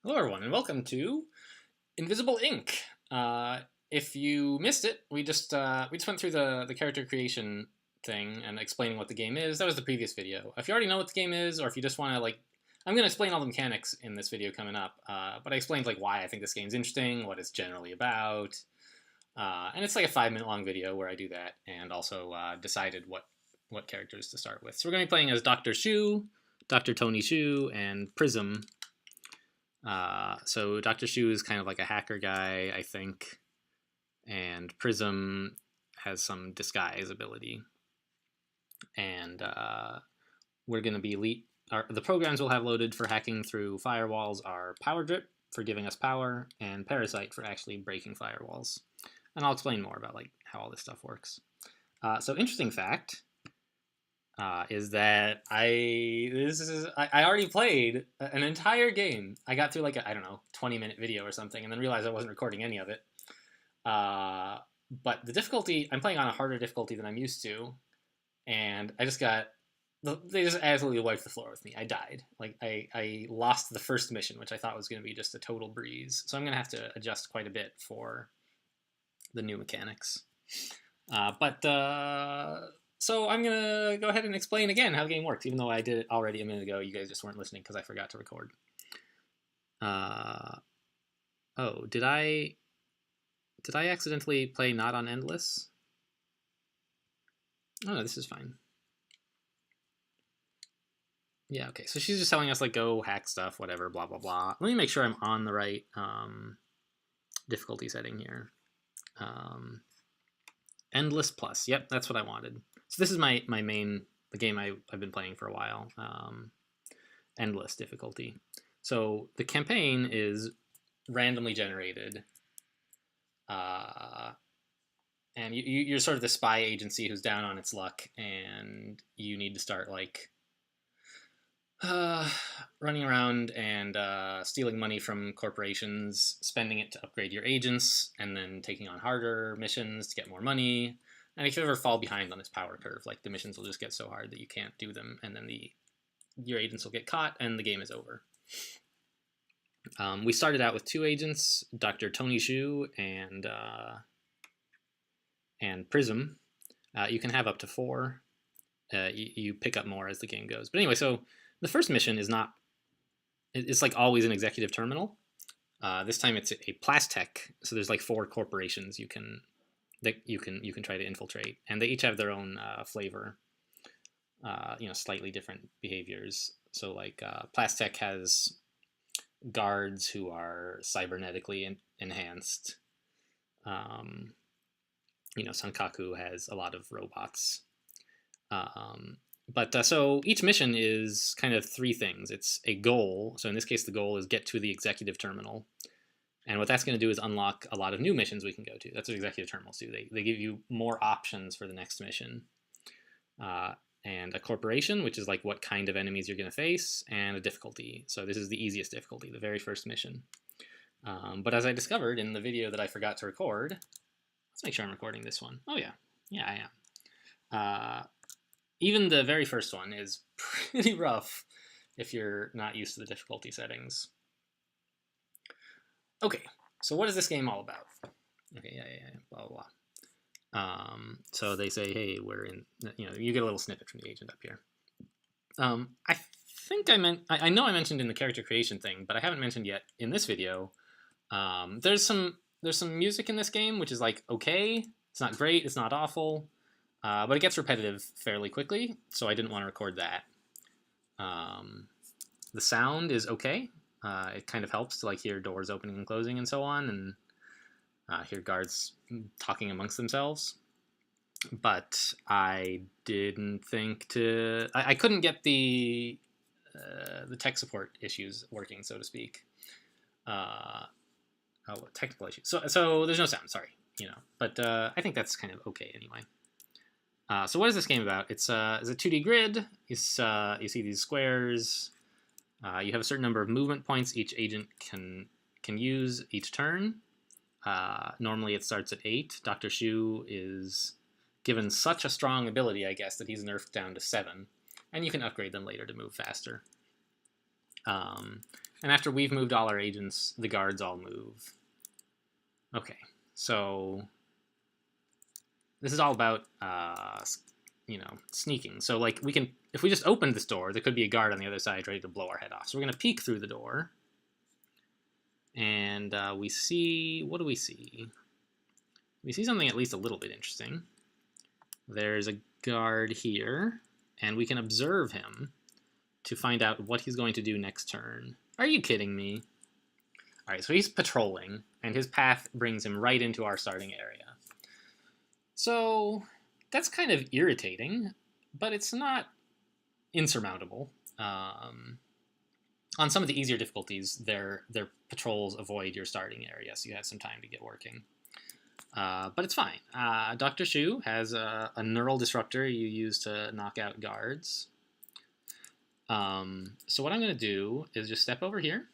Hello, everyone, and welcome to Invisible Ink. If you missed it, we just went through the character creation thing and explaining what the game is. That was the previous video. If you already know what the game is, or if you just want to I'm going to explain all the mechanics in this video coming up. But I explained why I think this game's interesting, what it's generally about, and it's like a 5-minute long video where I do that, and also decided what characters to start with. So we're going to be playing as Dr. Shu, Dr. Tony Shu, and Prism. So Dr. Shu is kind of like a hacker guy, I think, and Prism has some disguise ability. And we're going to be the programs we'll have loaded for hacking through firewalls are Power Drip for giving us power, and Parasite for actually breaking firewalls. And I'll explain more about how all this stuff works. So interesting fact is that I already played an entire game. I got through like a, I don't know, 20-minute video or something, and then realized I wasn't recording any of it. But the difficulty, I'm playing on a harder difficulty than I'm used to, and they just absolutely wiped the floor with me. I died. I lost the first mission, which I thought was going to be just a total breeze. So I'm going to have to adjust quite a bit for the new mechanics. So I'm going to go ahead and explain again how the game works, even though I did it already a minute ago. You guys just weren't listening because I forgot to record. Oh, did I accidentally play not on endless? Oh, no, this is fine. Yeah, okay, so she's just telling us, go hack stuff, whatever, blah, blah, blah. Let me make sure I'm on the right difficulty setting here. Endless plus, yep, that's what I wanted. So this is my main, the game I've been playing for a while, endless difficulty. So the campaign is randomly generated, and you're sort of the spy agency who's down on its luck, and you need to start running around and stealing money from corporations, spending it to upgrade your agents, and then taking on harder missions to get more money. And if you ever fall behind on this power curve, the missions will just get so hard that you can't do them, and then your agents will get caught, and the game is over. We started out with 2 agents, Dr. Tony Shu and Prism. You can have up to 4. You pick up more as the game goes. But anyway, so the first mission is not, it's always an executive terminal. This time it's a Plastech, so there's 4 corporations you can try to infiltrate, and they each have their own flavor, slightly different behaviors. So Plastech has guards who are cybernetically enhanced. Sankaku has a lot of robots. So each mission is kind of 3 things. It's a goal. So in this case, the goal is get to the executive terminal. And what that's going to do is unlock a lot of new missions we can go to. That's what executive terminals do. They give you more options for the next mission. And a corporation, which is what kind of enemies you're going to face, and a difficulty. So this is the easiest difficulty, the very first mission. But as I discovered in the video that I forgot to record, let's make sure I'm recording this one. Oh yeah, I am. Even the very first one is pretty rough if you're not used to the difficulty settings. Okay, so what is this game all about? Okay, yeah, blah, blah, blah. So they say, hey, we're in, you get a little snippet from the agent up here. I think I know I mentioned in the character creation thing, but I haven't mentioned yet in this video. There's some music in this game, which is okay. It's not great, it's not awful. But it gets repetitive fairly quickly, so I didn't want to record that. The sound is okay. It kind of helps to hear doors opening and closing and so on, and hear guards talking amongst themselves. But I didn't think to... I couldn't get the tech support issues working, so to speak. Technical issues. So there's no sound, sorry. But I think that's kind of okay anyway. So what is this game about? It's a 2D grid. You see these squares. You have a certain number of movement points each agent can use each turn. Normally it starts at 8. Dr. Shu is given such a strong ability, I guess, that he's nerfed down to 7. And you can upgrade them later to move faster. And after we've moved all our agents, the guards all move. Okay, so this is all about, sneaking. So, like, if we just opened this door, there could be a guard on the other side ready to blow our head off. So we're going to peek through the door. And we see, what do we see? We see something at least a little bit interesting. There's a guard here, and we can observe him to find out what he's going to do next turn. Are you kidding me? All right, so he's patrolling, and his path brings him right into our starting area. So that's kind of irritating, but it's not insurmountable. On some of the easier difficulties, their patrols avoid your starting area, so you have some time to get working. But it's fine. Dr. Shu has a neural disruptor you use to knock out guards. So what I'm going to do is just step over here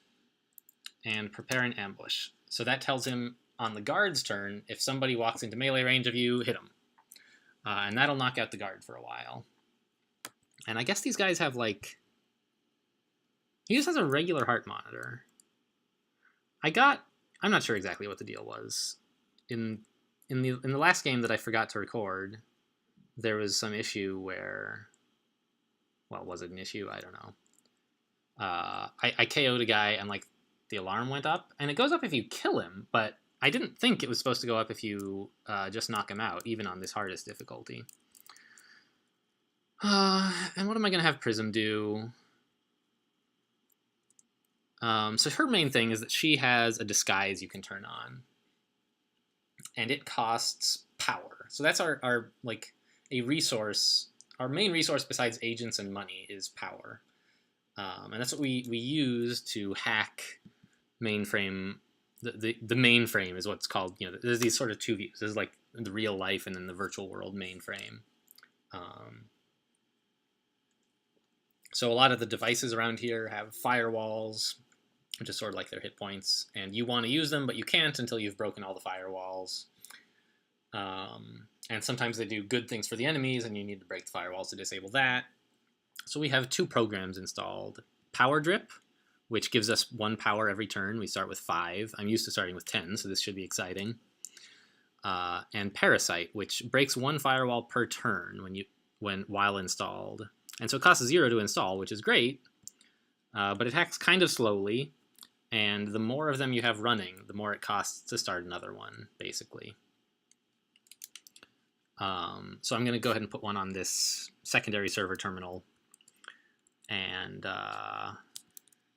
and prepare an ambush. So that tells him on the guard's turn, if somebody walks into melee range of you, hit him. And that'll knock out the guard for a while. And I guess these guys have, like... He just has a regular heart monitor. I'm not sure exactly what the deal was. In the last game that I forgot to record, there was some issue where... Well, was it an issue? I don't know. I KO'd a guy and, like, the alarm went up. And it goes up if you kill him, but I didn't think it was supposed to go up if you just knock him out, even on this hardest difficulty. And what am I going to have Prism do? So her main thing is that she has a disguise you can turn on. And it costs power. So that's our like, a resource. Our main resource besides agents and money is power. And that's what we use to hack mainframe. The mainframe is what's called, there's these sort of two views. There's like the real life and then the virtual world mainframe. So a lot of the devices around here have firewalls, which is sort of like their hit points. And you want to use them, but you can't until you've broken all the firewalls. And sometimes they do good things for the enemies, and you need to break the firewalls to disable that. So we have two programs installed. Power Drip, which gives us 1 power every turn. We start with 5. I'm used to starting with 10, so this should be exciting. And Parasite, which breaks 1 firewall per turn while installed. And so it costs 0 to install, which is great, but it hacks kind of slowly, and the more of them you have running, the more it costs to start another one, basically. So I'm going to go ahead and put one on this secondary server terminal, and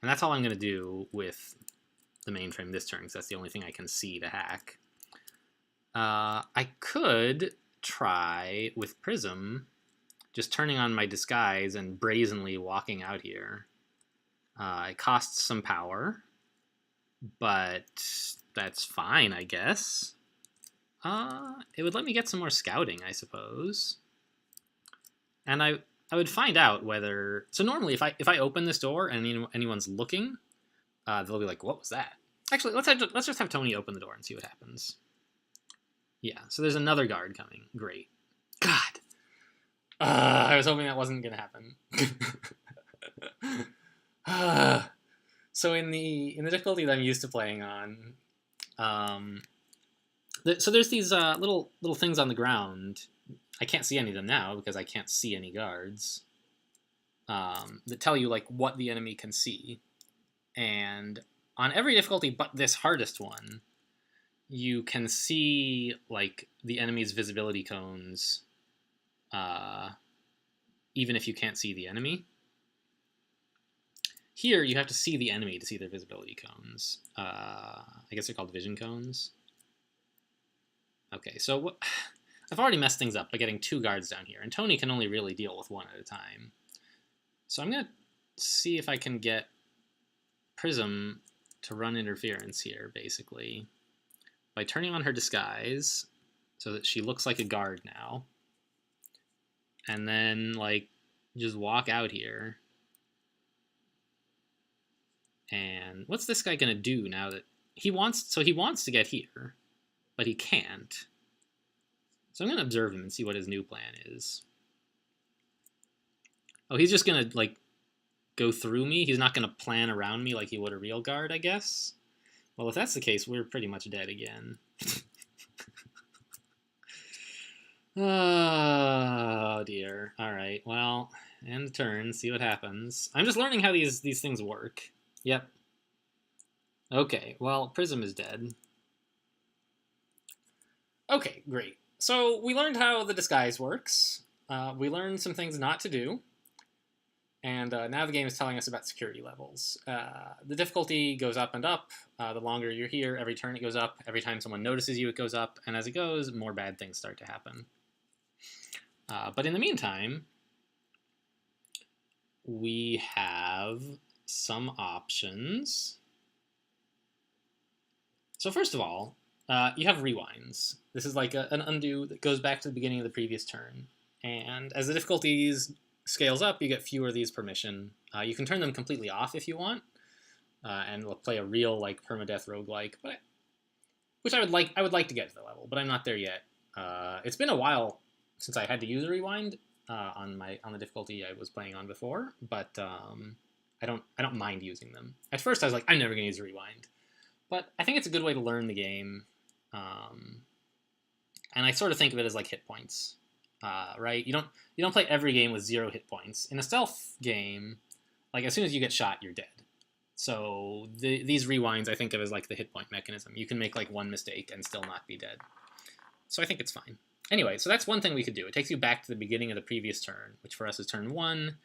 that's all I'm going to do with the mainframe this turn, because that's the only thing I can see to hack. I could try with Prism just turning on my disguise and brazenly walking out here. It costs some power, but that's fine, I guess. It would let me get some more scouting, I suppose. And I would find out whether... So normally, if I open this door and anyone's looking, they'll be like, what was that? Actually, let's just have Tony open the door and see what happens. Yeah, so there's another guard coming. Great. God! I was hoping that wasn't going to happen. So in the difficulty that I'm used to playing on, so there's these little things on the ground. I can't see any of them now because I can't see any guards that tell you like what the enemy can see. And on every difficulty but this hardest one, you can see like the enemy's visibility cones. Even if you can't see the enemy. Here, you have to see the enemy to see their visibility cones. I guess they're called vision cones. Okay, so I've already messed things up by getting 2 guards down here, and Tony can only really deal with 1 at a time. So I'm going to see if I can get Prism to run interference here, basically, by turning on her disguise so that she looks like a guard now. And then, like, just walk out here. And what's this guy gonna do now that he wants to get here, but he can't. So I'm gonna observe him and see what his new plan is. Oh, he's just gonna, like, go through me. He's not going to plan around me like he would a real guard, I guess. Well, if that's the case, we're pretty much dead again. Oh, dear. All right, well, end turn, see what happens. I'm just learning how these things work. Yep. Okay, well, Prism is dead. Okay, great. So we learned how the disguise works. We learned some things not to do. And now the game is telling us about security levels. The difficulty goes up and up. The longer you're here, every turn it goes up. Every time someone notices you, it goes up. And as it goes, more bad things start to happen. But in the meantime, we have some options. So first of all, you have rewinds. This is like an undo that goes back to the beginning of the previous turn. And as the difficulties scales up, you get fewer of these per mission. You can turn them completely off if you want, and we'll play a real like permadeath roguelike, but which I would like to get to the level, but I'm not there yet. It's been a while since I had to use a rewind on the difficulty I was playing on before, but I don't mind using them. At first I was like, I'm never gonna use a rewind, but I think it's a good way to learn the game, and I sort of think of it as like hit points. Right? You don't play every game with 0 hit points. In a stealth game, like as soon as you get shot, you're dead. So these rewinds I think of as like the hit point mechanism. You can make like one mistake and still not be dead. So I think it's fine. Anyway, so that's one thing we could do. It takes you back to the beginning of the previous turn, which for us is turn 1,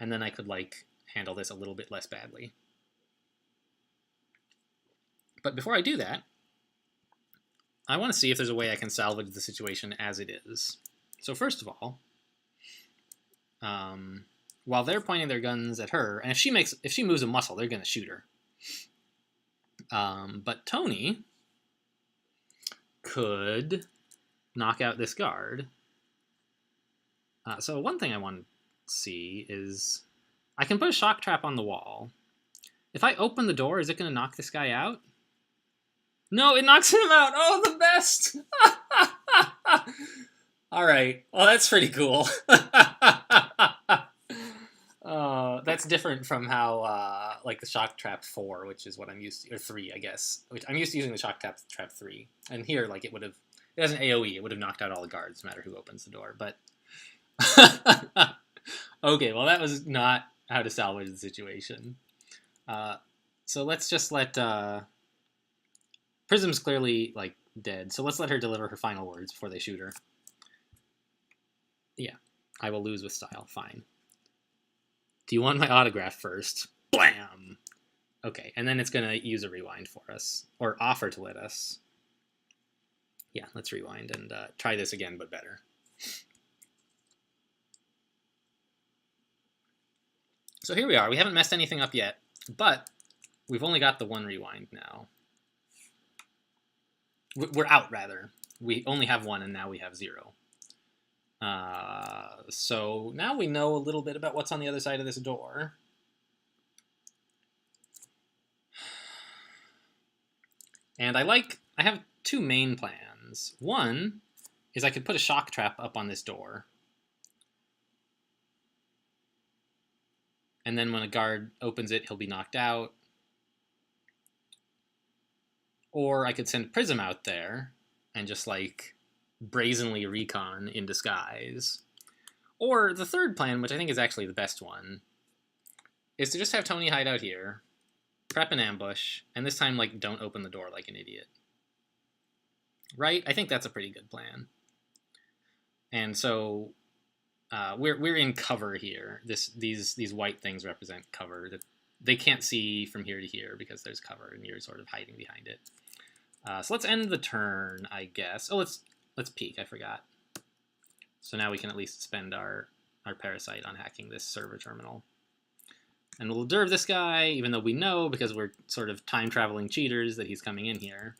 and then I could like handle this a little bit less badly. But before I do that, I want to see if there's a way I can salvage the situation as it is. So first of all, while they're pointing their guns at her, and if she moves a muscle, they're going to shoot her. But Tony could knock out this guard. So one thing I want to see is I can put a shock trap on the wall. If I open the door, is it going to knock this guy out? No, it knocks him out. Oh, the best! All right. Well, that's pretty cool. That's different from how, like, the Shock Trap 4, which is what I'm used to, or 3, I guess. Which I'm used to using the Shock Trap 3. And here, like, it has an AoE. It would have knocked out all the guards, no matter who opens the door. But, okay, well, that was not how to salvage the situation. So let's just let, Prism's clearly, like, dead. So let's let her deliver her final words before they shoot her. Yeah, I will lose with style. Fine. Do you want my autograph first? Blam! Okay, and then it's going to use a rewind for us. Or offer to let us. Yeah, let's rewind and try this again, but better. So here we are. We haven't messed anything up yet, but we've only got the one rewind now. We're out, rather. We only have one, and now we have 0. So now we know a little bit about what's on the other side of this door. And I have 2 main plans. One is I could put a shock trap up on this door. And then when a guard opens it, he'll be knocked out. Or I could send Prism out there and just, like, brazenly recon in disguise. Or the third plan, which I think is actually the best one, is to just have Tony hide out here, prep an ambush, and this time, like, don't open the door like an idiot. Right? I think that's a pretty good plan. And so we're in cover here. These white things represent cover. They can't see from here to here because there's cover, and you're sort of hiding behind it. So let's end the turn, I guess. Oh, let's peek. I forgot. So now we can at least spend our parasite on hacking this server terminal. And we'll observe this guy, even though we know, because we're sort of time-traveling cheaters, that he's coming in here.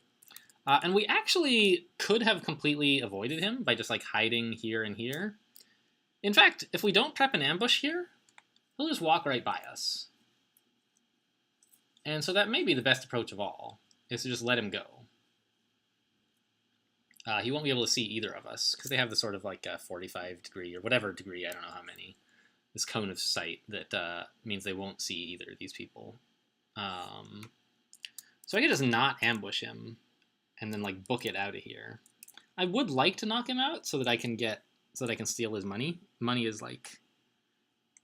And we actually could have completely avoided him by just, like, hiding here and here. In fact, if we don't prep an ambush here, he'll just walk right by us. And so that may be the best approach of all, is to just let him go. He won't be able to see either of us, because they have the sort of, like, 45 degree, or whatever degree, I don't know how many, this cone of sight that means they won't see either of these people. So I could just not ambush him and then like book it out of here. I would like to knock him out so that I can steal his money. Money is like,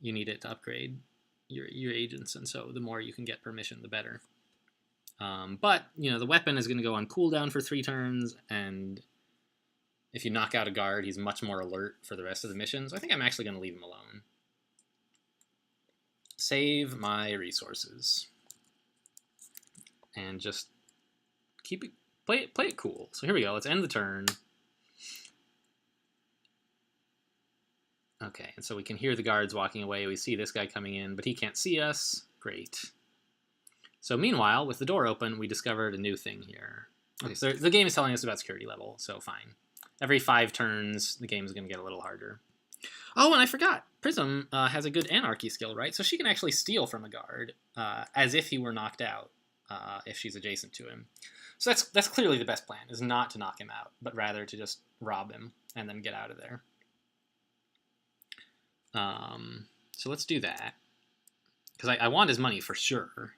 you need it to upgrade your agents, and so the more you can get permission, the better. But the weapon is going to go on cooldown for 3 turns, and if you knock out a guard, he's much more alert for the rest of the mission. So I think I'm actually going to leave him alone. Save my resources, and just play it cool. So here we go. Let's end the turn. Okay, and so we can hear the guards walking away. We see this guy coming in, but he can't see us. Great. So meanwhile, with the door open, we discovered a new thing here. Okay, so the game is telling us about security level, so fine. Every 5 turns, the game is going to get a little harder. Oh, and I forgot. Prism has a good anarchy skill, right? So she can actually steal from a guard as if he were knocked out if she's adjacent to him. So that's clearly the best plan, is not to knock him out, but rather to just rob him and then get out of there. So let's do that. Because I want his money for sure.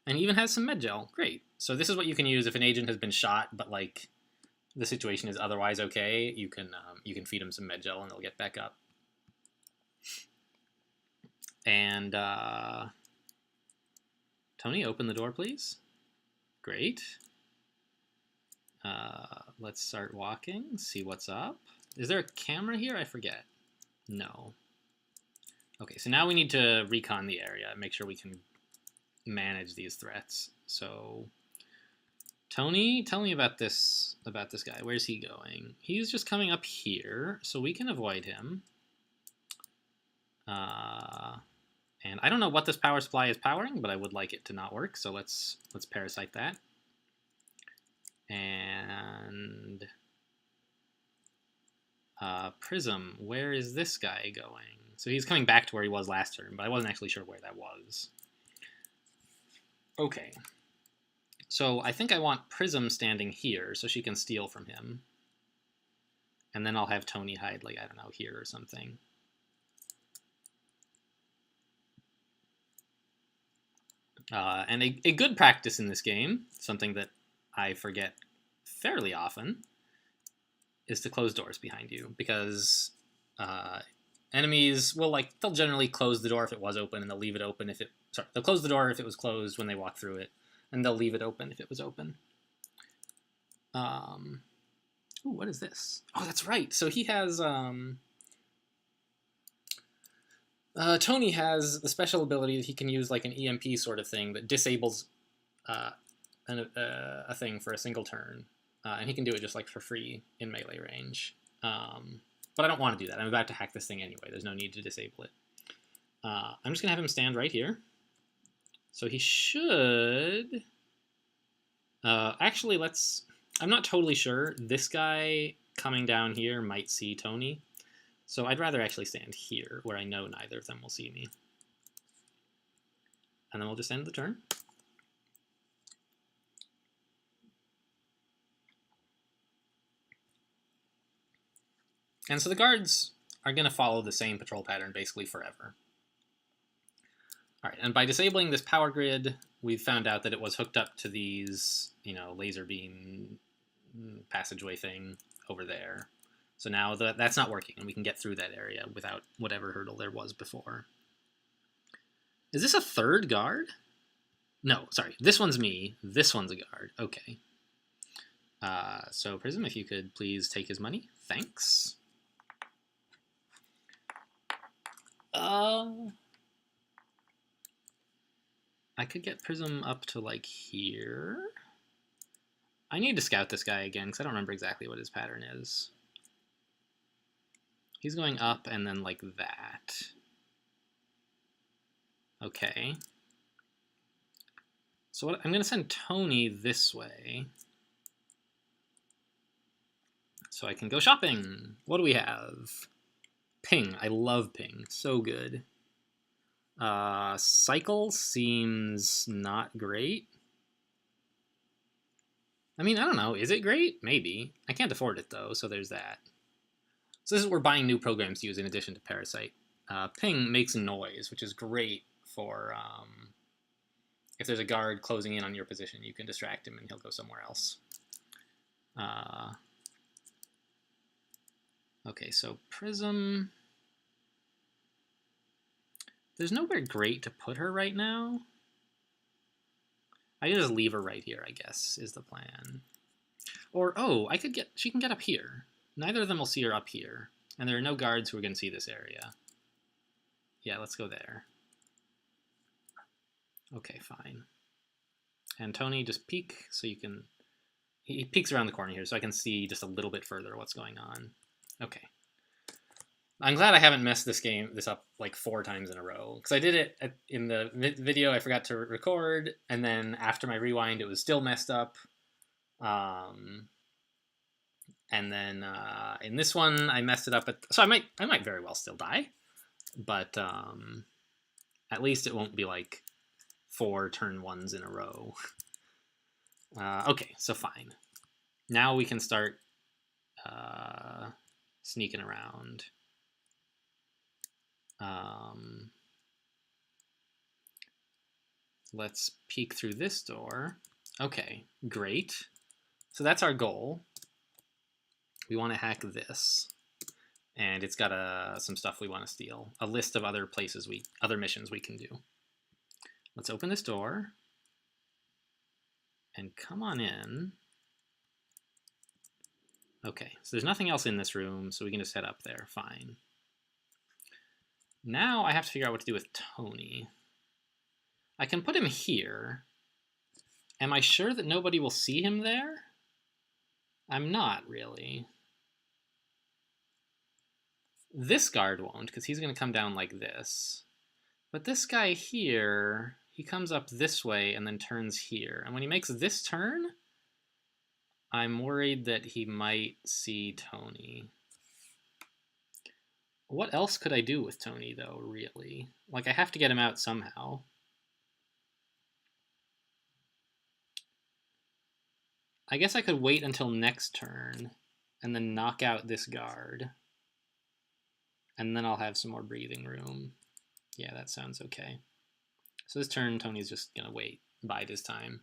And he even has some med gel. Great. So this is what you can use if an agent has been shot, but like the situation is otherwise okay. You can feed him some med gel and they'll get back up. And Tony, open the door, please. Great. Let's start walking. See what's up. Is there a camera here? I forget. No. Okay, so now we need to recon the area, make sure we can manage these threats. So, Tony, tell me about this guy. Where's he going? He's just coming up here, so we can avoid him. And I don't know what this power supply is powering, but I would like it to not work, so let's parasite that. And Prism, where is this guy going? So he's coming back to where he was last turn, but I wasn't actually sure where that was. Okay. So I think I want Prism standing here so she can steal from him. And then I'll have Tony hide, like, I don't know, here or something. And a good practice in this game, something that I forget fairly often, is to close doors behind you, because enemies will, like, they'll generally close the door if it was open, and they'll leave it open if it, they'll close the door if it was closed when they walk through it, and they'll leave it open if it was open. Ooh, what is this? Oh, that's right. So he has, Tony has the special ability that he can use like an EMP sort of thing that disables a thing for a single turn. And he can do it just like for free in melee range. But I don't want to do that. I'm about to hack this thing anyway. There's no need to disable it. I'm just going to have him stand right here. So he should... actually, I'm not totally sure. This guy coming down here might see Tony. So I'd rather actually stand here, where I know neither of them will see me. And then we'll just end the turn. And so the guards are going to follow the same patrol pattern basically forever. All right, and by disabling this power grid, we've found out that it was hooked up to these, laser beam passageway thing over there. So now that's not working, and we can get through that area without whatever hurdle there was before. Is this a third guard? No, sorry. This one's me. This one's a guard. Okay. So Prism, if you could please take his money. Thanks. I could get Prism up to, like, here. I need to scout this guy again, because I don't remember exactly what his pattern is. He's going up and then like that. Okay. So I'm going to send Tony this way. So I can go shopping. What do we have? Ping. I love Ping. So good. Cycle seems not great. I mean, I don't know. Is it great? Maybe. I can't afford it, though, so there's that. So this is where we're buying new programs to use in addition to Parasite. ping makes noise, which is great for if there's a guard closing in on your position, you can distract him and he'll go somewhere else. Okay, so Prism. There's nowhere great to put her right now. I can just leave her right here, I guess, is the plan. Or, oh, she can get up here. Neither of them will see her up here. And there are no guards who are going to see this area. Yeah, let's go there. Okay, fine. And Tony, just peek so you can... He peeks around the corner here so I can see just a little bit further what's going on. Okay. I'm glad I haven't messed this up like 4 times in a row. Because I did it in the video, I forgot to record, and then after my rewind, it was still messed up. And then in this one, I messed it up. So I might very well still die. But at least it won't be like 4 turn 1s in a row. Okay, so fine. Now we can start sneaking around. Let's peek through this door. Okay, great. So that's our goal. We want to hack this. And it's got some stuff we want to steal. A list of other places other missions we can do. Let's open this door. And come on in. Okay, so there's nothing else in this room, so we can just head up there. Fine. Now I have to figure out what to do with Tony. I can put him here. Am I sure that nobody will see him there? I'm not, really. This guard won't, because he's going to come down like this. But this guy here, he comes up this way and then turns here. And when he makes this turn, I'm worried that he might see Tony. What else could I do with Tony, though, really? Like, I have to get him out somehow. I guess I could wait until next turn and then knock out this guard. And then I'll have some more breathing room. Yeah, that sounds okay. So this turn, Tony's just going to wait, bide his time.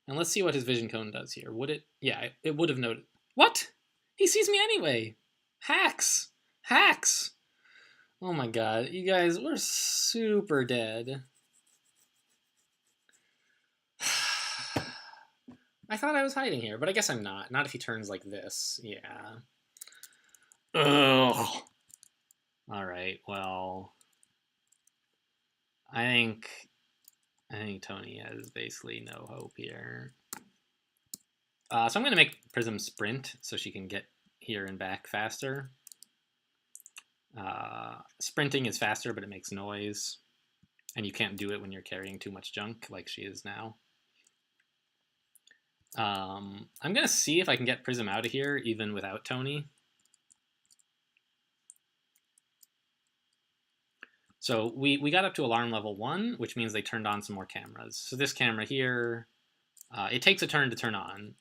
And let's see what his vision cone does here. Would it? Yeah, it would have noted. What? He sees me anyway. Hacks. Hacks. Oh my god. You guys, we're super dead. I thought I was hiding here, but I guess I'm not. Not if he turns like this. Yeah. Ugh. Alright, well... I think Tony has basically no hope here. So I'm going to make Prism sprint so she can get here and back faster. Sprinting is faster, but it makes noise. And you can't do it when you're carrying too much junk like she is now. I'm going to see if I can get Prism out of here even without Tony. So we got up to alarm level 1, which means they turned on some more cameras. So this camera here, it takes a turn to turn on,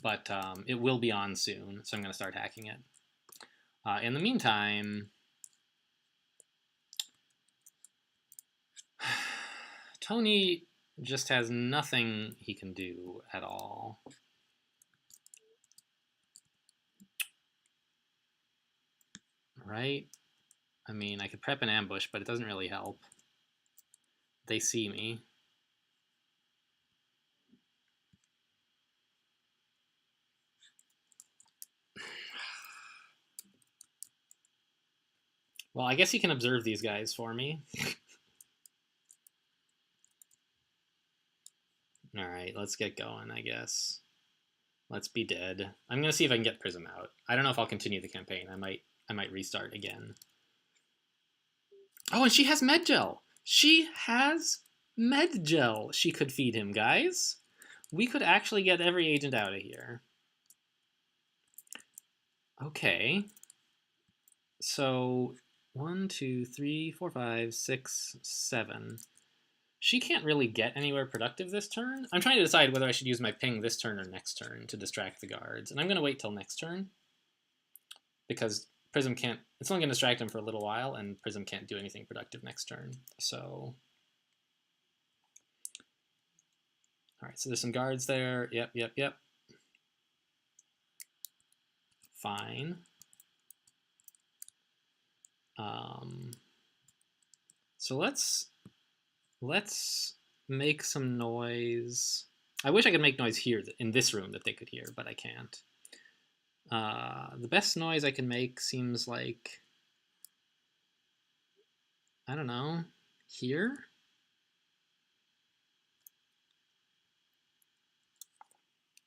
but it will be on soon, so I'm going to start hacking it. In the meantime, Tony just has nothing he can do at all. Right? I mean, I could prep an ambush, but it doesn't really help. They see me. Well, I guess he can observe these guys for me. Alright, let's get going, I guess. Let's be dead. I'm going to see if I can get Prism out. I don't know if I'll continue the campaign. I might restart again. Oh, and she has med gel. She has med gel. She could feed him, guys. We could actually get every agent out of here. Okay. So 1, 2, 3, 4, 5, 6, 7. She can't really get anywhere productive this turn. I'm trying to decide whether I should use my ping this turn or next turn to distract the guards. And I'm going to wait till next turn. because Prism can't. It's only going to distract him for a little while, and Prism can't do anything productive next turn. So, all right. So there's some guards there. Yep. Fine. So let's make some noise. I wish I could make noise here in this room that they could hear, but I can't. The best noise I can make seems like, I don't know, here?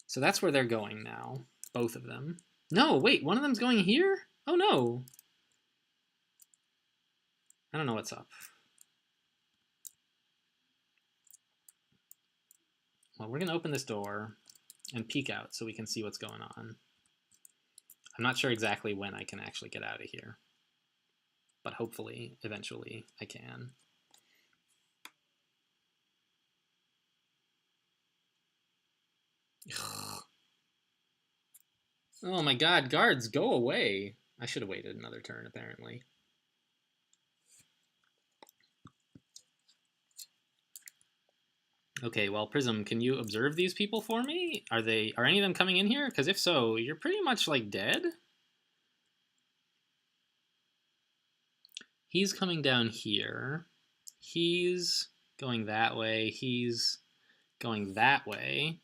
So that's where they're going now, both of them. No, wait, one of them's going here? Oh no. I don't know what's up. Well, we're going to open this door and peek out so we can see what's going on. I'm not sure exactly when I can actually get out of here, but hopefully, eventually, I can. Oh my god, guards, go away! I should have waited another turn, apparently. Okay, well, Prism, can you observe these people for me? Are any of them coming in here? Because if so, you're pretty much, like, dead. He's coming down here. He's going that way. He's going that way.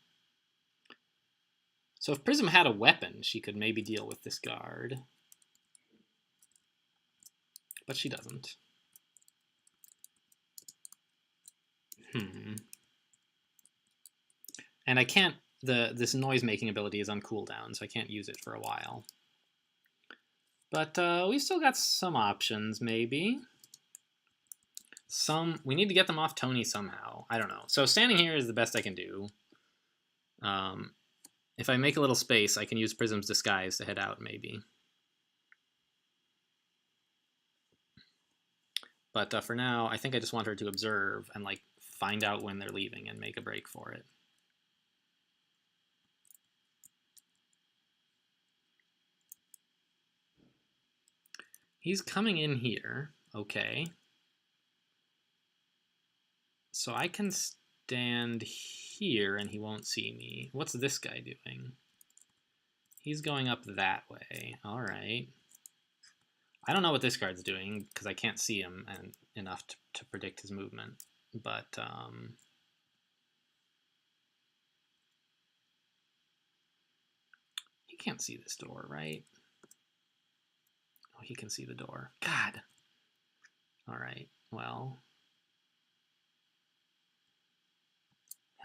So if Prism had a weapon, she could maybe deal with this guard. But she doesn't. And I can't, this noise-making ability is on cooldown, so I can't use it for a while. But we've still got some options, maybe. We need to get them off Tony somehow. I don't know. So standing here is the best I can do. If I make a little space, I can use Prism's Disguise to head out, maybe. But for now, I think I just want her to observe and like find out when they're leaving and make a break for it. He's coming in here. Okay. So I can stand here and he won't see me. What's this guy doing? He's going up that way. All right. I don't know what this guard's doing because I can't see him enough to predict his movement. But he can't see this door, right? Oh, he can see the door. God. All right. Well.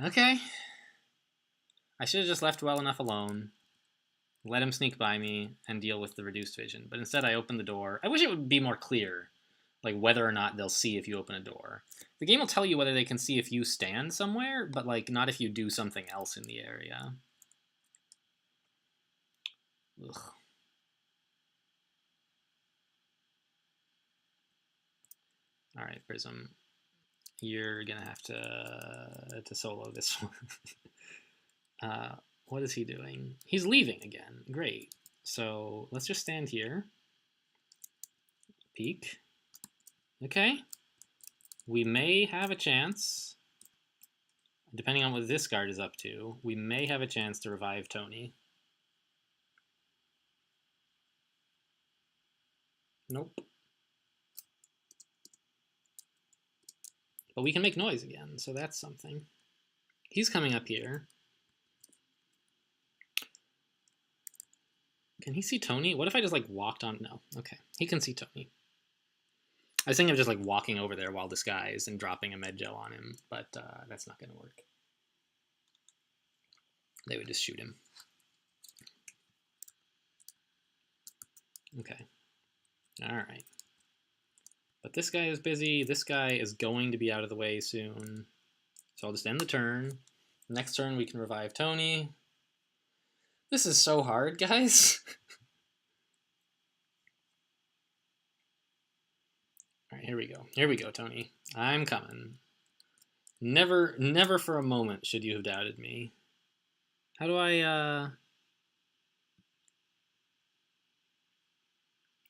Okay. I should have just left well enough alone, let him sneak by me, and deal with the reduced vision. But instead, I opened the door. I wish it would be more clear, like whether or not they'll see if you open a door. The game will tell you whether they can see if you stand somewhere, but like not if you do something else in the area. Ugh. All right, Prism, you're gonna have to solo this one. What is he doing? He's leaving again. Great. So let's just stand here. Peek. Okay. We may have a chance, depending on what this guard is up to, we may have a chance to revive Tony. Nope. But we can make noise again, so that's something. He's coming up here. Can he see Tony? What if I just like walked on? No. Okay. He can see Tony. I was thinking of just like walking over there while disguised and dropping a med gel on him, but that's not going to work. They would just shoot him. Okay. All right. But this guy is busy. This guy is going to be out of the way soon. So I'll just end the turn. Next turn we can revive Tony. This is so hard, guys. All right, here we go. Here we go, Tony. I'm coming. Never for a moment should you have doubted me. How do I,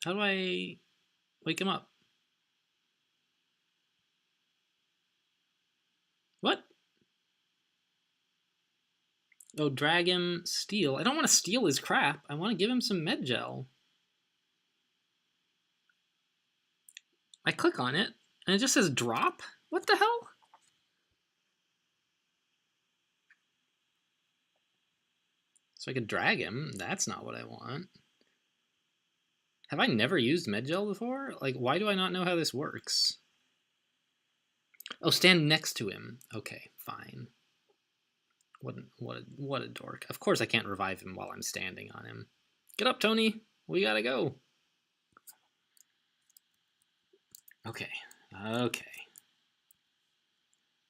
How do I wake him up? What? Oh, drag him, steal. I don't want to steal his crap. I want to give him some med gel. I click on it, and it just says drop? What the hell? So I could drag him. That's not what I want. Have I never used med gel before? Like, why do I not know how this works? Oh, stand next to him. Okay, fine. What a dork. Of course I can't revive him while I'm standing on him. Get up, Tony. We gotta go. Okay. Okay.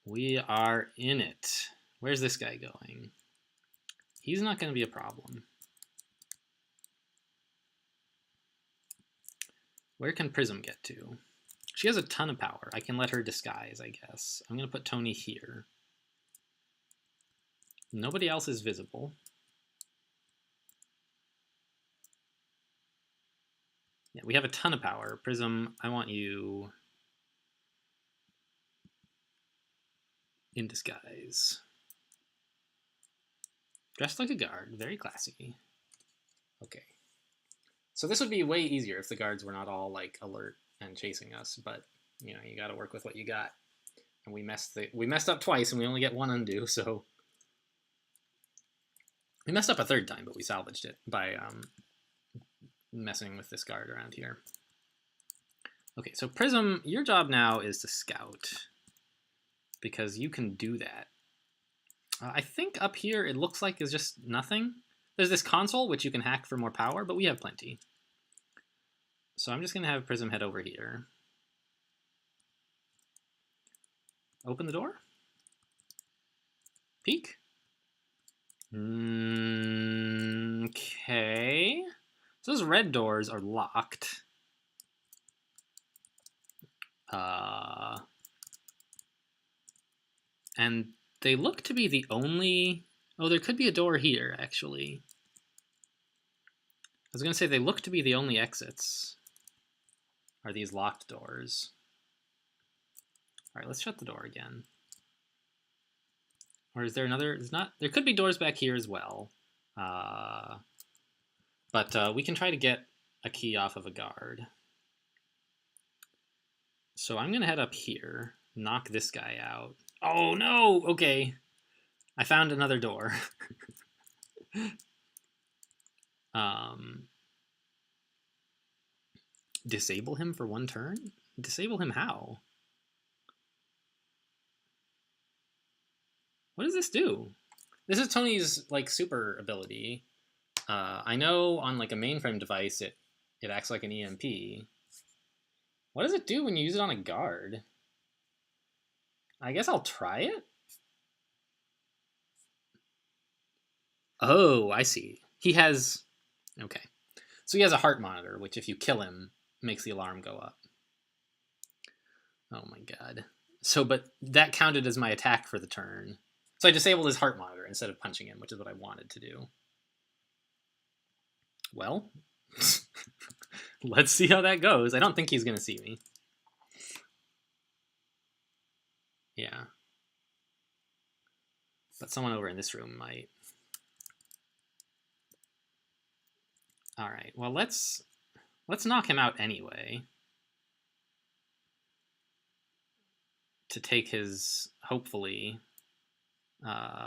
We are in it. Where's this guy going? He's not going to be a problem. Where can Prism get to? She has a ton of power. I can let her disguise, I guess. I'm going to put Tony here. Nobody else is visible. Yeah, we have a ton of power. Prism, I want you in disguise. Dressed like a guard. Very classy. Okay. So this would be way easier if the guards were not all like alert and chasing us, but you know, you got to work with what you got. And we messed up twice, and we only get one undo. So we messed up a third time, but we salvaged it by messing with this guard around here. Okay, so Prism, your job now is to scout, because you can do that. I think up here it looks like it's just nothing. There's this console, which you can hack for more power, but we have plenty. So I'm just going to have Prism head over here. Open the door. Peek. Okay. So those red doors are locked. And they look to be the only... Oh, there could be a door here, actually. I was going to say they look to be the only exits. Are these locked doors? All right, let's shut the door again. Or is there another? There's not. There could be doors back here as well. But we can try to get a key off of a guard. So I'm going to head up here, knock this guy out. Oh, no! Okay. I found another door. Disable him for one turn? Disable him how? What does this do? This is Tony's like super ability. I know on like a mainframe device it acts like an EMP. What does it do when you use it on a guard? I guess I'll try it. Oh, I see. He has... Okay. So he has a heart monitor, which if you kill him, makes the alarm go up. Oh my god. So, but that counted as my attack for the turn. So I disabled his heart monitor instead of punching him, which is what I wanted to do. Well, let's see how that goes. I don't think he's going to see me. Yeah. But someone over in this room might. All right. Well, let's knock him out anyway. To take his, hopefully,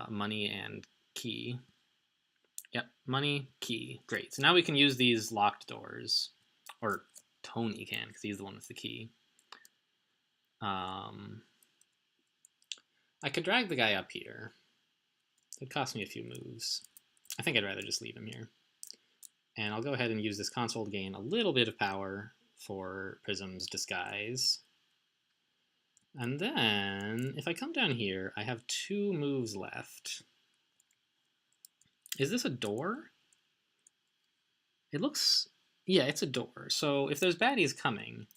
money and key. Yep, money, key. Great. So now we can use these locked doors. Or Tony can, because he's the one with the key. I could drag the guy up here. It'd cost me a few moves. I think I'd rather just leave him here. And I'll go ahead and use this console to gain a little bit of power for Prism's disguise. And then, if I come down here, I have 2 moves left. Is this a door? It looks... Yeah, it's a door. So if there's baddies coming,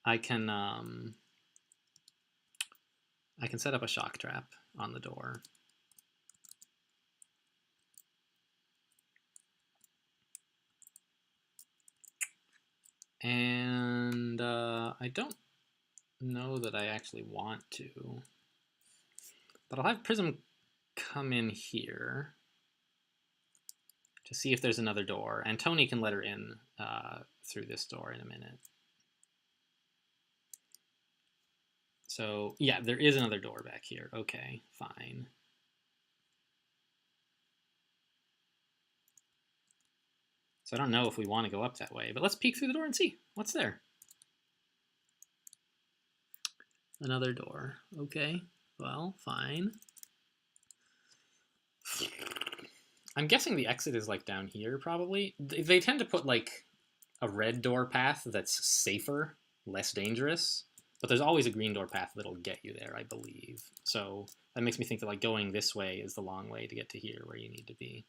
I can set up a shock trap on the door. And I don't know that I actually want to, but I'll have Prism come in here to see if there's another door, and Tony can let her in through this door in a minute. So yeah, there is another door back here. Okay, fine. So I don't know if we want to go up that way, but let's peek through the door and see what's there. Another door. Okay, well, fine. I'm guessing the exit is like down here probably. They tend to put like a red door path that's safer, less dangerous, but there's always a green door path that'll get you there, I believe. So that makes me think that like going this way is the long way to get to here where you need to be.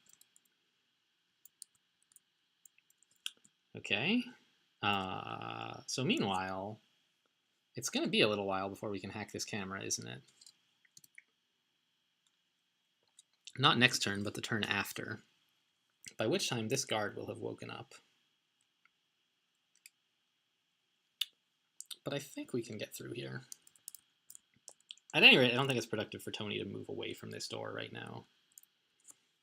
Okay. So meanwhile, it's going to be a little while before we can hack this camera, isn't it? Not next turn, but the turn after. By which time this guard will have woken up. But I think we can get through here. At any rate, I don't think it's productive for Tony to move away from this door right now.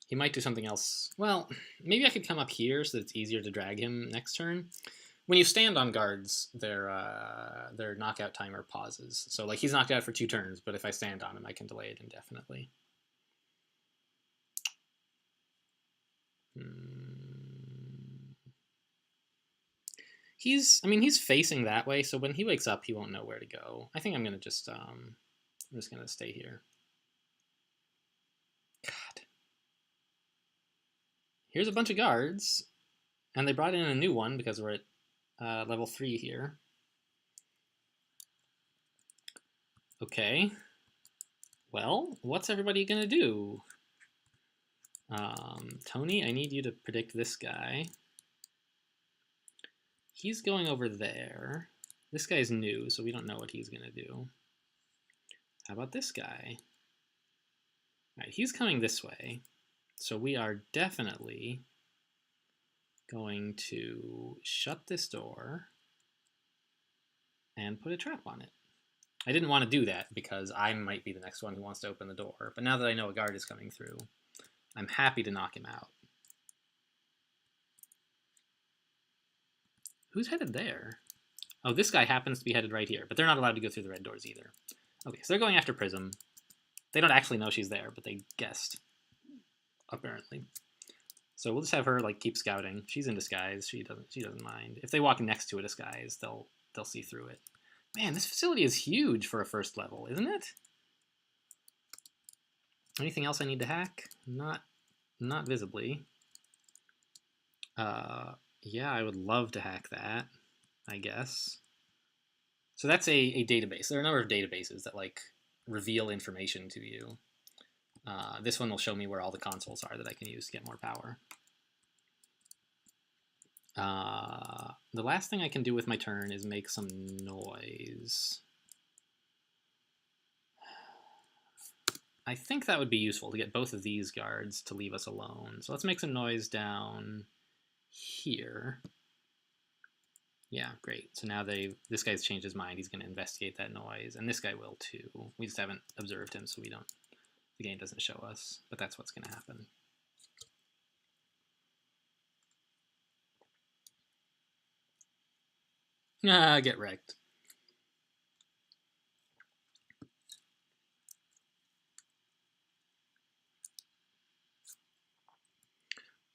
He might do something else. Well, maybe I could come up here so that it's easier to drag him next turn. When you stand on guards, their knockout timer pauses. So like he's knocked out for 2 turns, but if I stand on him, I can delay it indefinitely. He's facing that way, so when he wakes up, he won't know where to go. I think I'm gonna just I'm just gonna stay here. God. Here's a bunch of guards, and they brought in a new one because we're at level 3 here. Okay. Well, what's everybody gonna do? Tony, I need you to predict this guy. He's going over there. This guy's new, so we don't know what he's gonna do. How about this guy? All right, he's coming this way. So we are definitely going to shut this door and put a trap on it. I didn't want to do that because I might be the next one who wants to open the door. But now that I know a guard is coming through, I'm happy to knock him out. Who's headed there? Oh, this guy happens to be headed right here, but they're not allowed to go through the red doors either. Okay, so they're going after Prism. They don't actually know she's there, but they guessed, apparently. So we'll just have her like keep scouting. She's in disguise. She doesn't mind. If they walk next to a disguise, they'll see through it. Man, this facility is huge for a first level, isn't it? Anything else I need to hack? Not visibly. Yeah, I would love to hack that, I guess. So that's a database. There are a number of databases that like reveal information to you. This one will show me where all the consoles are that I can use to get more power. The last thing I can do with my turn is make some noise. I think that would be useful to get both of these guards to leave us alone. So let's make some noise down here. Yeah, great. So now this guy's changed his mind. He's going to investigate that noise, and this guy will too. We just haven't observed him, so the game doesn't show us, but that's what's going to happen. Ah, get wrecked.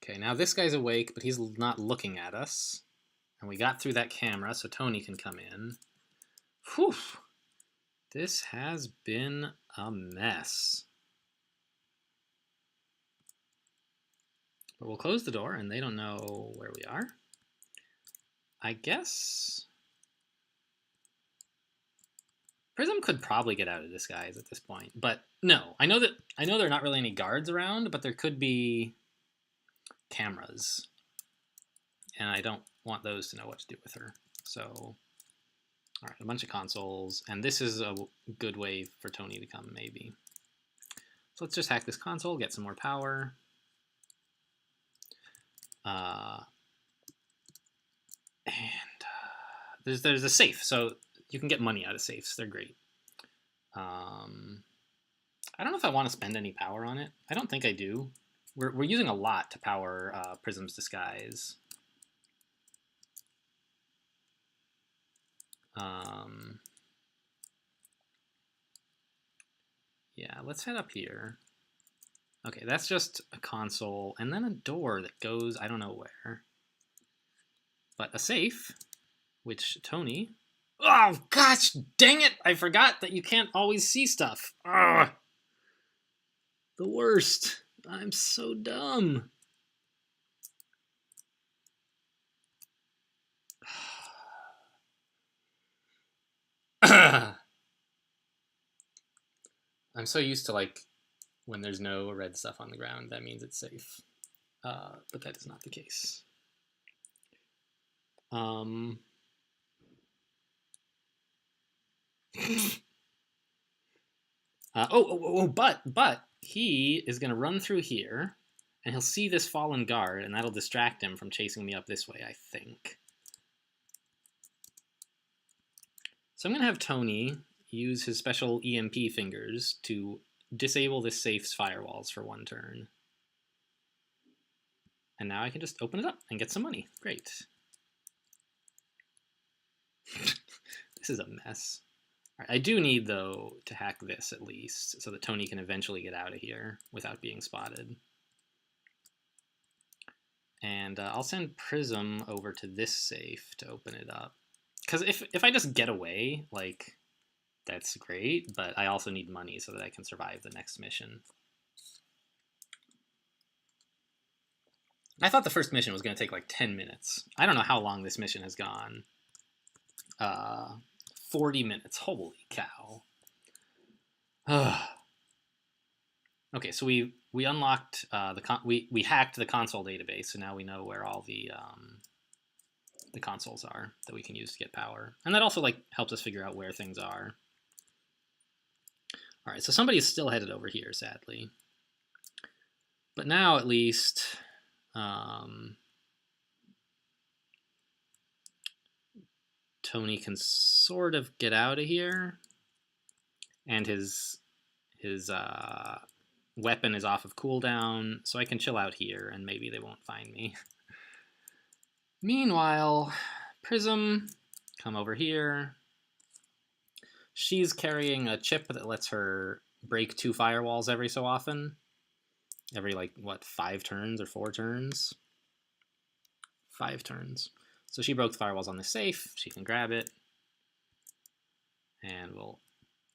Okay, now this guy's awake, but he's not looking at us. And we got through that camera, so Tony can come in. Whew! This has been a mess. But we'll close the door, and they don't know where we are. I guess Prism could probably get out of disguise at this point, but no. I know there are not really any guards around, but there could be cameras, and I don't want those to know what to do with her. So, all right, a bunch of consoles, and this is a good way for Tony to come, maybe. So let's just hack this console, get some more power. And there's a safe, so you can get money out of safes. They're great. I don't know if I want to spend any power on it. I don't think I do. We're using a lot to power Prism's disguise. Yeah, let's head up here. Okay, that's just a console, and then a door that goes I don't know where. But a safe, which Tony... Oh, gosh, dang it! I forgot that you can't always see stuff. Ugh. The worst. I'm so dumb. I'm so used to, like, when there's no red stuff on the ground, that means it's safe. But that is not the case. But he is going to run through here, and he'll see this fallen guard, and that'll distract him from chasing me up this way, I think. So I'm going to have Tony use his special EMP fingers to disable this safe's firewalls for 1 turn. And now I can just open it up and get some money. Great. This is a mess. Right, I do need, though, to hack this at least, so that Tony can eventually get out of here without being spotted. And I'll send Prism over to this safe to open it up. Because if I just get away, like, that's great, but I also need money so that I can survive the next mission. I thought the first mission was going to take like 10 minutes. I don't know how long this mission has gone. 40 minutes. Holy cow. Okay, so we unlocked we hacked the console database, so now we know where all the consoles are that we can use to get power, and that also like helps us figure out where things are. All right, so somebody's still headed over here, sadly, but now at least Tony can sort of get out of here, and his weapon is off of cooldown, so I can chill out here, and maybe they won't find me. Meanwhile, Prism, come over here. She's carrying a chip that lets her break 2 firewalls every so often. Every, like, what, 5 turns or 4 turns? 5 turns. So she broke the firewalls on the safe. She can grab it. And we'll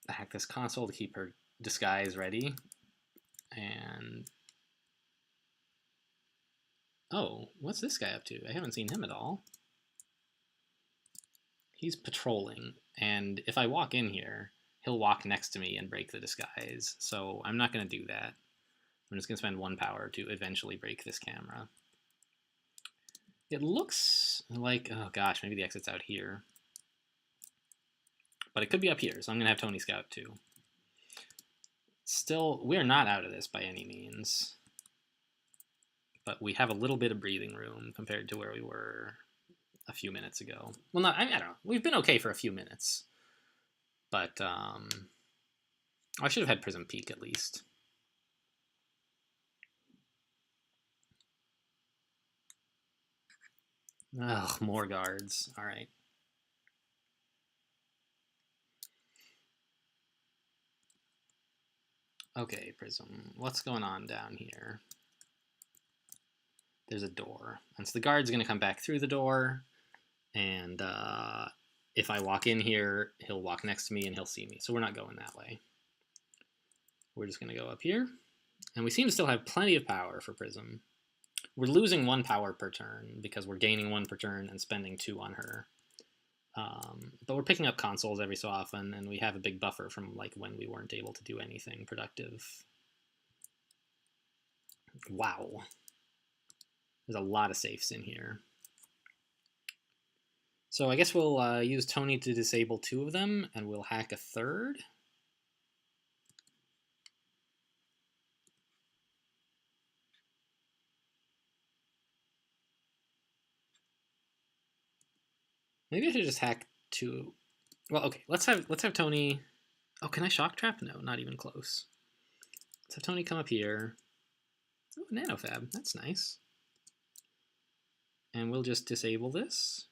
hack this console to keep her disguise ready. And... oh, what's this guy up to? I haven't seen him at all. He's patrolling, and if I walk in here, he'll walk next to me and break the disguise, so I'm not going to do that. I'm just going to spend 1 power to eventually break this camera. It looks like, oh gosh, maybe the exit's out here. But it could be up here, so I'm going to have Tony scout too. Still, we're not out of this by any means. But we have a little bit of breathing room compared to where we were a few minutes ago. Well, not, I don't know. We've been okay for a few minutes. But, I should have had Prism Peak at least. Ugh, more guards. All right. Okay, Prism. What's going on down here? There's a door. And so the guard's going to come back through the door. And if I walk in here, he'll walk next to me and he'll see me. So we're not going that way. We're just going to go up here. And we seem to still have plenty of power for Prism. We're losing 1 power per turn because we're gaining 1 per turn and spending 2 on her. But we're picking up consoles every so often, and we have a big buffer from like when we weren't able to do anything productive. Wow. There's a lot of safes in here. So I guess we'll use Tony to disable 2 of them, and we'll hack a 3rd. Maybe I should just hack to. Well, okay. Let's have Tony. Oh, can I shock trap? No, not even close. Let's have Tony come up here. Oh, nanofab. That's nice. And we'll just disable this.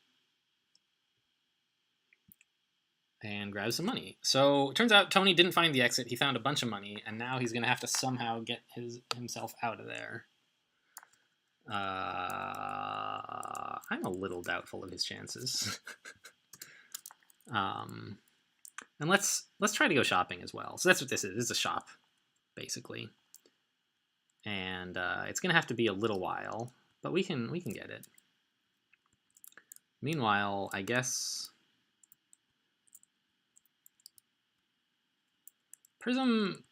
And grab some money. So it turns out Tony didn't find the exit. He found a bunch of money, and now he's going to have to somehow get himself out of there. I'm a little doubtful of his chances. And let's try to go shopping as well. So that's what this is. It's a shop, basically. And it's going to have to be a little while, but we can get it. Meanwhile, I guess Prism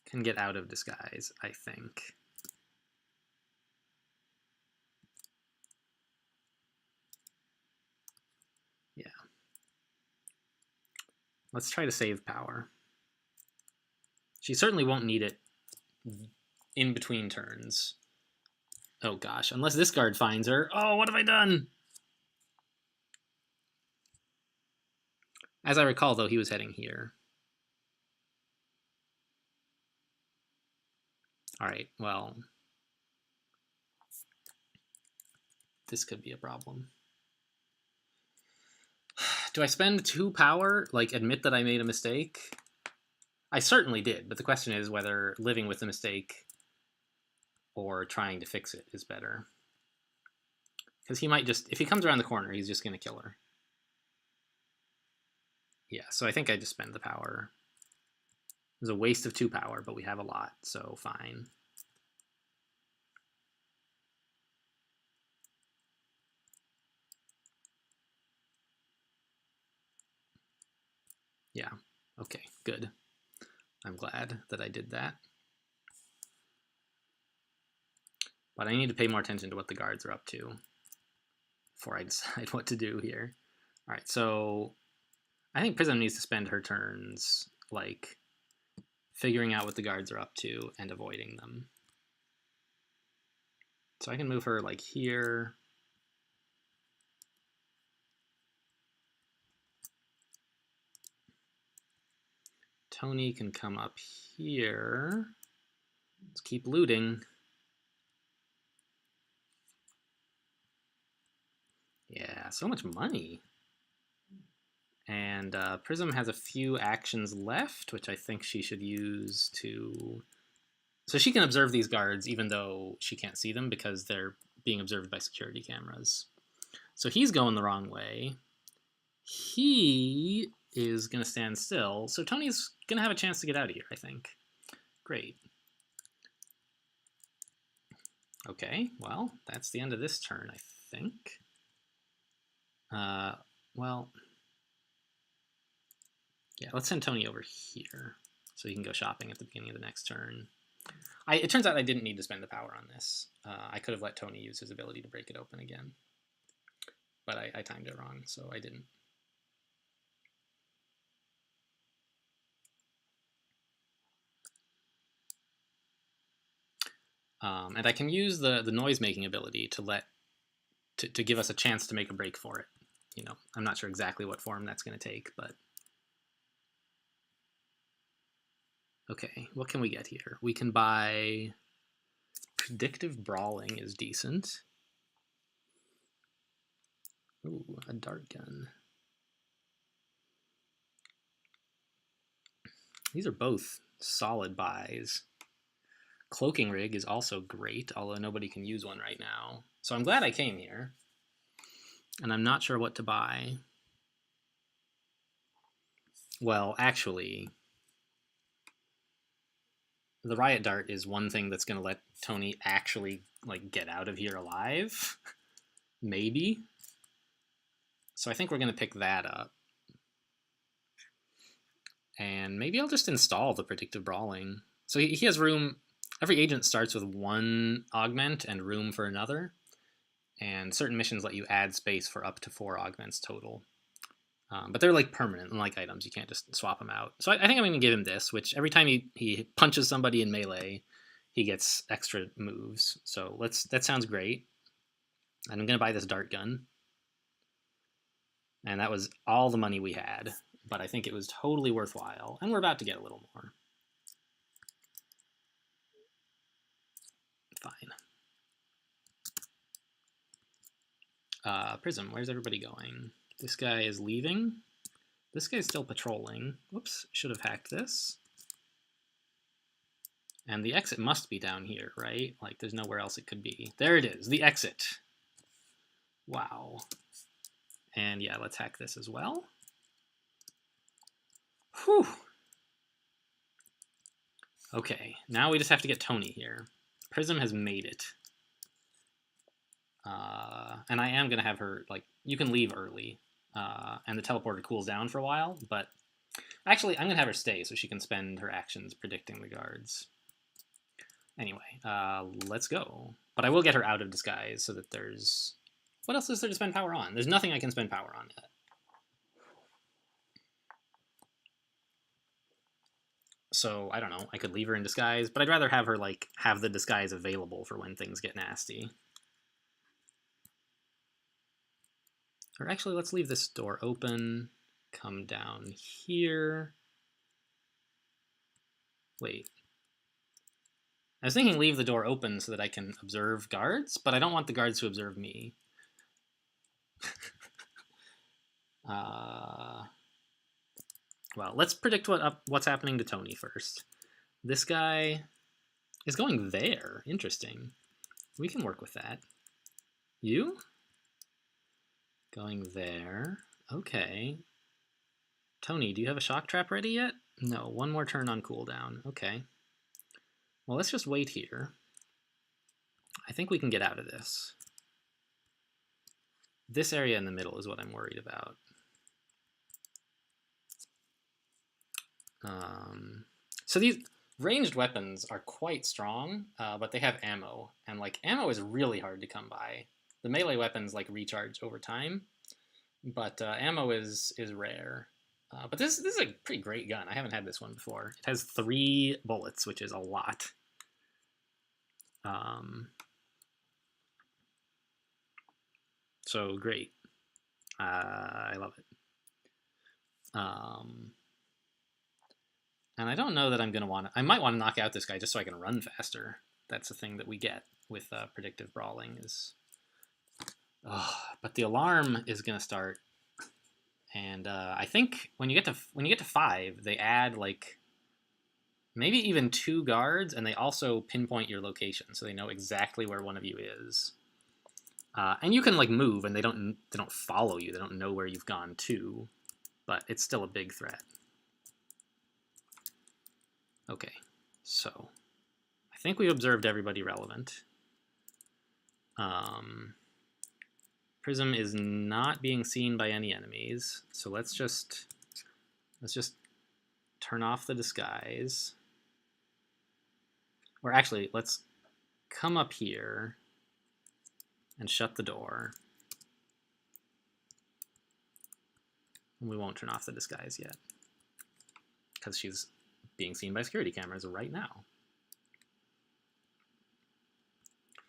can get out of disguise, I think. Yeah. Let's try to save power. She certainly won't need it in between turns. Oh gosh, unless this guard finds her. Oh, what have I done? As I recall, though, he was heading here. All right, well, this could be a problem. Do I spend 2 power, like admit that I made a mistake? I certainly did, but the question is whether living with the mistake or trying to fix it is better. Because he might just, if he comes around the corner, he's just going to kill her. Yeah, so I think I just spend the power. It was a waste of 2 power, but we have a lot, so fine. Yeah, okay, good. I'm glad that I did that. But I need to pay more attention to what the guards are up to before I decide what to do here. All right, so I think Prism needs to spend her turns like figuring out what the guards are up to and avoiding them. So I can move her like here. Tony can come up here. Let's keep looting. Yeah, so much money. And Prism has a few actions left, which I think she should use to... So she can observe these guards even though she can't see them because they're being observed by security cameras. So he's going the wrong way. He is going to stand still. So Tony's going to have a chance to get out of here, I think. Great. Okay, well, that's the end of this turn, I think. Well, yeah, let's send Tony over here so he can go shopping at the beginning of the next turn. It turns out I didn't need to spend the power on this. I could have let Tony use his ability to break it open again. But I timed it wrong, so I didn't. And I can use the noise-making ability to give us a chance to make a break for it. You know, I'm not sure exactly what form that's going to take, but... Okay, what can we get here? We can buy... Predictive Brawling is decent. Ooh, a dart gun. These are both solid buys. Cloaking Rig is also great, although nobody can use one right now. So I'm glad I came here. And I'm not sure what to buy. Well, actually, the Riot Dart is one thing that's going to let Tony actually like get out of here alive. Maybe. So I think we're going to pick that up. And maybe I'll just install the Predictive Brawling. So he has room. Every agent starts with 1 augment and room for another. And certain missions let you add space for up to 4 augments total. But they're like permanent, unlike items. You can't just swap them out. So I think I'm going to give him this, which every time he punches somebody in melee, he gets extra moves. So that sounds great. And I'm going to buy this dart gun. And that was all the money we had. But I think it was totally worthwhile. And we're about to get a little more. Fine. Prism, where's everybody going? This guy is leaving. This guy's still patrolling. Whoops, should have hacked this. And the exit must be down here, right? Like, there's nowhere else it could be. There it is, the exit. Wow. And yeah, let's hack this as well. Whew. Okay, now we just have to get Tony here. Prism has made it. And I am going to have her, like, you can leave early. And the teleporter cools down for a while, but actually, I'm going to have her stay so she can spend her actions predicting the guards. Anyway, let's go. But I will get her out of disguise so that there's... What else is there to spend power on? There's nothing I can spend power on yet. So, I don't know, I could leave her in disguise, but I'd rather have her, like, have the disguise available for when things get nasty. Or actually, let's leave this door open, come down here. Wait. I was thinking leave the door open so that I can observe guards, but I don't want the guards to observe me. Well, let's predict what's happening to Tony first. This guy is going there. Interesting. We can work with that. You? Going there. Okay. Tony, do you have a shock trap ready yet? No, one more turn on cooldown. Okay. Well, let's just wait here. I think we can get out of this. This area in the middle is what I'm worried about. So these ranged weapons are quite strong, but they have ammo. And, like, ammo is really hard to come by. The melee weapons, like, recharge over time, but ammo is rare. But this is a pretty great gun. I haven't had this one before. It has 3 bullets, which is a lot. So great. I love it. And I don't know that I'm going to want to... I might want to knock out this guy just so I can run faster. That's the thing that we get with predictive brawling is... but the alarm is going to start. And I think when you get to 5, they add, like, maybe even 2 guards, and they also pinpoint your location, so they know exactly where one of you is. And you can, like, move, and they don't follow you. They don't know where you've gone to, but it's still a big threat. Okay, so I think we observed everybody relevant. Prism is not being seen by any enemies, so let's just turn off the disguise. Or actually, let's come up here and shut the door. And we won't turn off the disguise yet, because she's being seen by security cameras right now.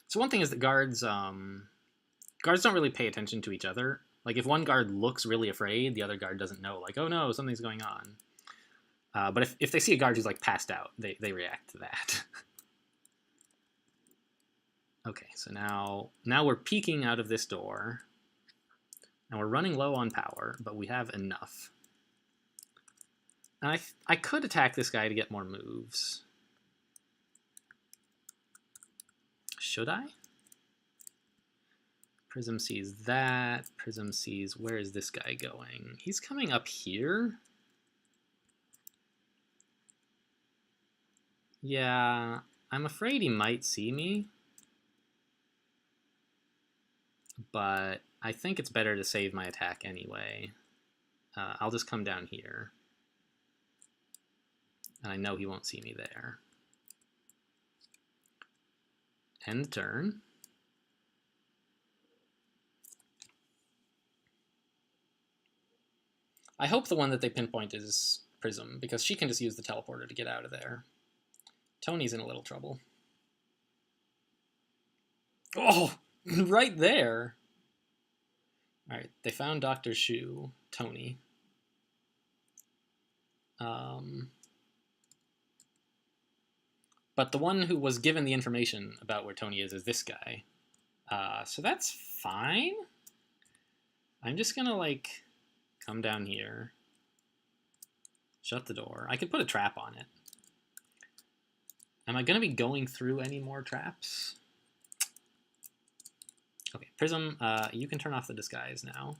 So one thing is that guards don't really pay attention to each other. Like, if one guard looks really afraid, the other guard doesn't know, like, oh no, something's going on. But if they see a guard who's, like, passed out, they react to that. Okay, so now we're peeking out of this door. And we're running low on power, but we have enough. And I could attack this guy to get more moves. Should I? Prism sees that. Prism sees, where is this guy going? He's coming up here. Yeah, I'm afraid he might see me. But I think it's better to save my attack anyway. I'll just come down here. And I know he won't see me there. End turn. I hope the one that they pinpoint is Prism, because she can just use the teleporter to get out of there. Tony's in a little trouble. Oh, right there. All right, they found Dr. Shu, Tony. But the one who was given the information about where Tony is this guy. So that's fine. I'm just gonna like come down here, shut the door. I could put a trap on it. Am I gonna be going through any more traps? Okay, Prism, you can turn off the disguise now.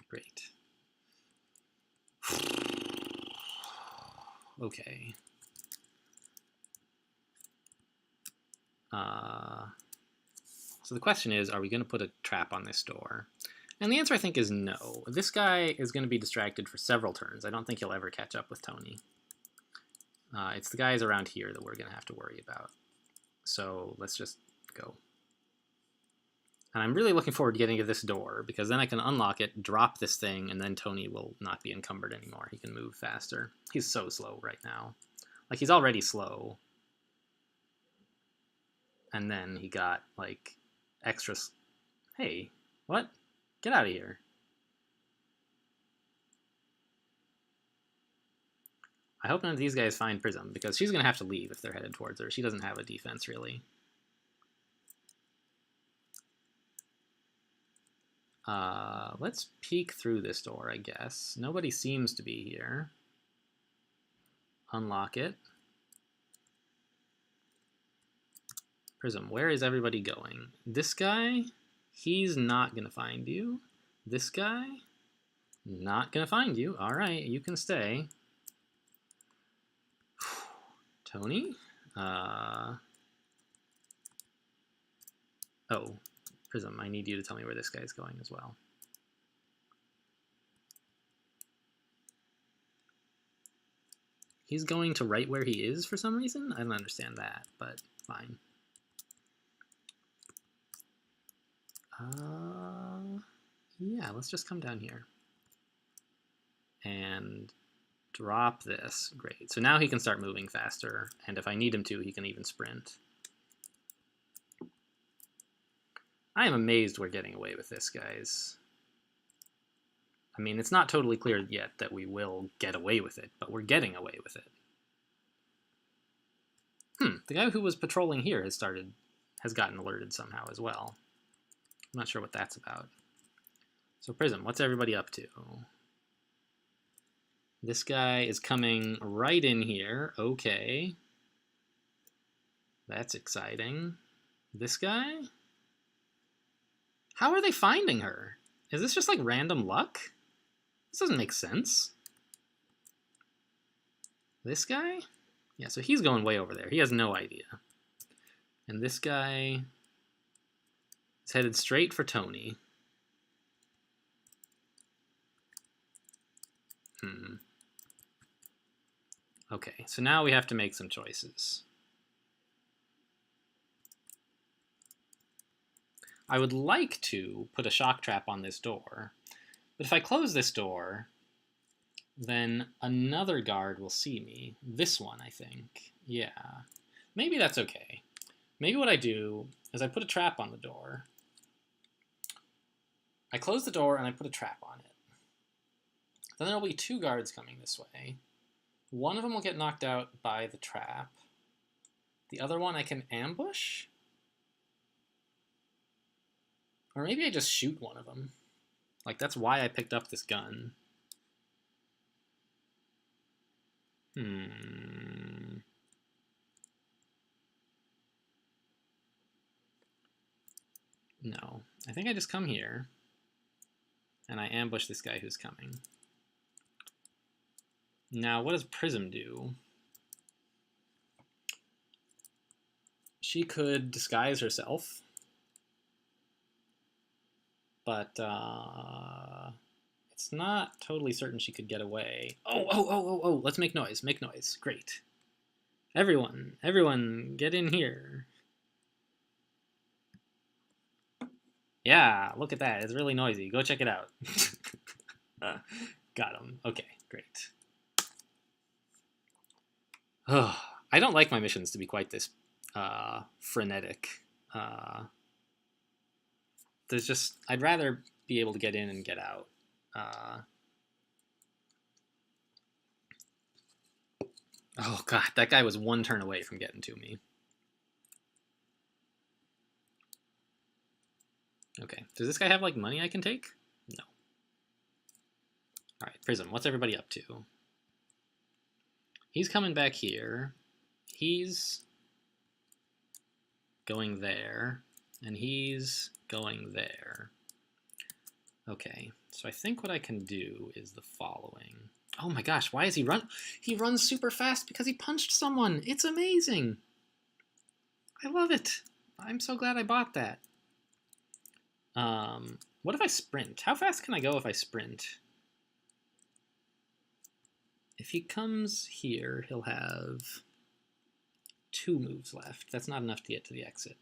Great. Okay. So the question is, are we going to put a trap on this door? And the answer, I think, is no. This guy is going to be distracted for several turns. I don't think he'll ever catch up with Tony. It's the guys around here that we're going to have to worry about. So let's just go. And I'm really looking forward to getting to this door, because then I can unlock it, drop this thing, and then Tony will not be encumbered anymore. He can move faster. He's so slow right now. Like, he's already slow. And then he got, like, extra... Hey, what? Get out of here. I hope none of these guys find Prism, because she's going to have to leave if they're headed towards her. She doesn't have a defense, really. Let's peek through this door, I guess. Nobody seems to be here. Unlock it. Prism, where is everybody going? This guy, he's not going to find you. This guy, not going to find you. All right, you can stay. Tony? Oh, Prism, I need you to tell me where this guy's going as well. He's going to right where he is for some reason? I don't understand that, but fine. Yeah, let's just come down here. And drop this. Great. So now he can start moving faster, and if I need him to, he can even sprint. I am amazed we're getting away with this, guys. I mean, it's not totally clear yet that we will get away with it, but we're getting away with it. The guy who was patrolling here has gotten alerted somehow as well. I'm not sure what that's about. So Prism, what's everybody up to? This guy is coming right in here. Okay. That's exciting. This guy? How are they finding her? Is this just like random luck? This doesn't make sense. This guy? Yeah, so he's going way over there. He has no idea. And this guy is headed straight for Tony. Okay, so now we have to make some choices. I would like to put a shock trap on this door, but if I close this door, then another guard will see me. This one, I think. Yeah. Maybe that's okay. Maybe what I do is I put a trap on the door. I close the door and I put a trap on it. Then there will be two guards coming this way. One of them will get knocked out by the trap. The other one I can ambush? Or maybe I just shoot one of them. Like, that's why I picked up this gun. No. I think I just come here, and I ambush this guy who's coming. Now, what does Prism do? She could disguise herself, but it's not totally certain she could get away. Oh, let's make noise, make noise. Great. Everyone, get in here. Yeah, look at that. It's really noisy. Go check it out. Got him. Okay, great. I don't like my missions to be quite this frenetic. there's just, I'd rather be able to get in and get out. Oh god, that guy was one turn away from getting to me. Okay, does this guy have like money I can take? No. Alright, Prism, what's everybody up to? He's coming back here. He's going there. And he's going there. Okay, so I think what I can do is the following. Oh my gosh, why is he run? He runs super fast because he punched someone. It's amazing. I love it. I'm so glad I bought that. What if I sprint? How fast can I go if I sprint? If he comes here, he'll have 2 moves left. That's not enough to get to the exit.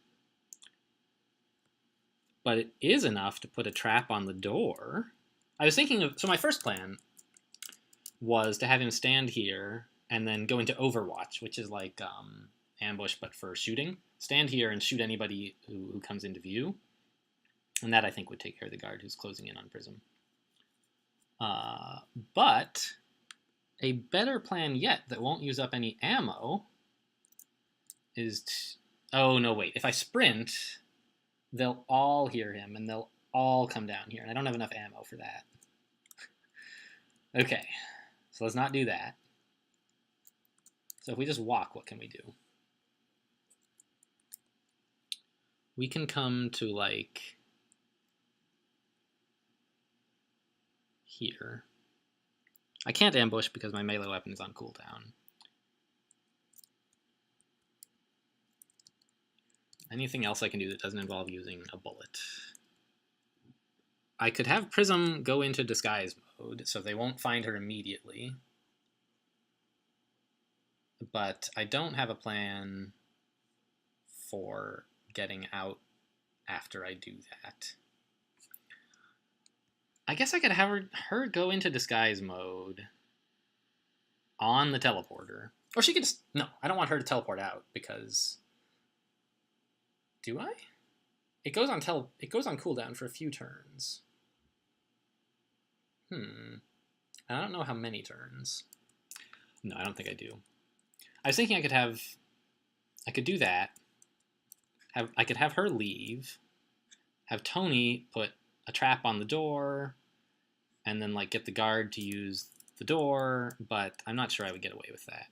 But it is enough to put a trap on the door. I was thinking of, so my first plan was to have him stand here and then go into Overwatch, which is like ambush but for shooting. Stand here and shoot anybody who comes into view. And that, I think, would take care of the guard who's closing in on Prism. But a better plan yet that won't use up any ammo is... oh, no, wait. If I sprint, they'll all hear him, and they'll all come down here. And I don't have enough ammo for that. Okay, so let's not do that. So if we just walk, what can we do? We can come to, like... here. I can't ambush because my melee weapon is on cooldown. Anything else I can do that doesn't involve using a bullet? I could have Prism go into disguise mode, so they won't find her immediately. But I don't have a plan for getting out after I do that. I guess I could have her go into disguise mode on the teleporter. Or she could just... no, I don't want her to teleport out because... do I? It goes on cooldown for a few turns. I don't know how many turns. No, I don't think I do. I was thinking I could do that. I could have her leave. Have Tony put a trap on the door, and then like get the guard to use the door, but I'm not sure I would get away with that.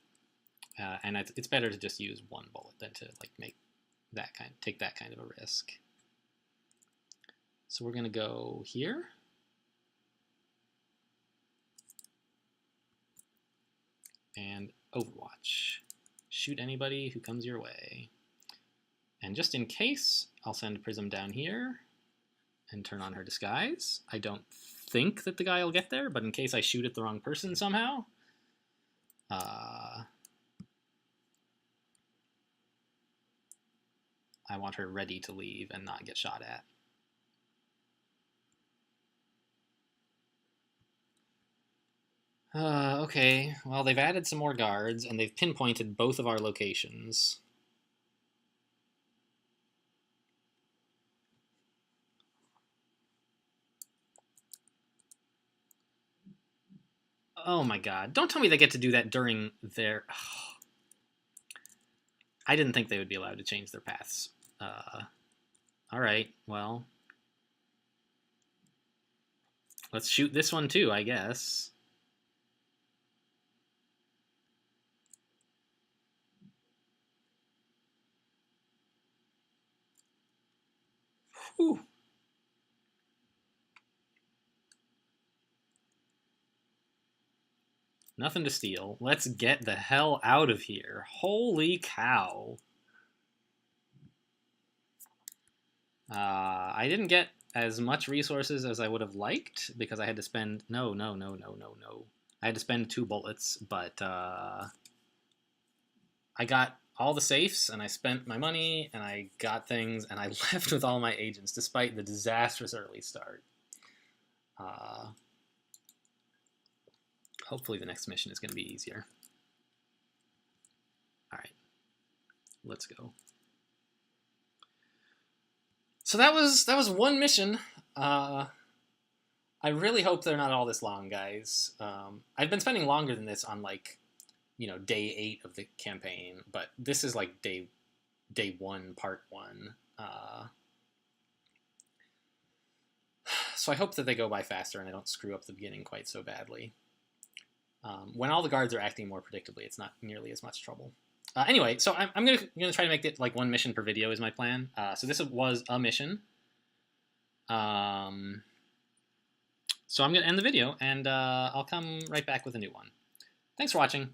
And it's better to just use 1 bullet than to like take that kind of a risk. So we're gonna go here. And Overwatch. Shoot anybody who comes your way. And just in case, I'll send Prism down here and turn on her disguise. I don't think that the guy will get there, but in case I shoot at the wrong person somehow, I want her ready to leave and not get shot at. Okay, well, they've added some more guards, and they've pinpointed both of our locations. Oh my god. Don't tell me they get to do that during their... I didn't think they would be allowed to change their paths. Alright, well... let's shoot this one too, I guess. Whew. Nothing to steal. Let's get the hell out of here. Holy cow. I didn't get as much resources as I would have liked because I had to spend... No. I had to spend 2 bullets, but I got all the safes, and I spent my money, and I got things, and I left with all my agents, despite the disastrous early start. Hopefully the next mission is going to be easier. Alright. Let's go. So that was one mission. I really hope they're not all this long, guys. I've been spending longer than this on like, day 8 of the campaign, but this is like day 1, part 1. So I hope that they go by faster and I don't screw up the beginning quite so badly. When all the guards are acting more predictably, it's not nearly as much trouble. Anyway, so I'm gonna try to make it like one mission per video is my plan. So this was a mission. So I'm gonna end the video and I'll come right back with a new one. Thanks for watching.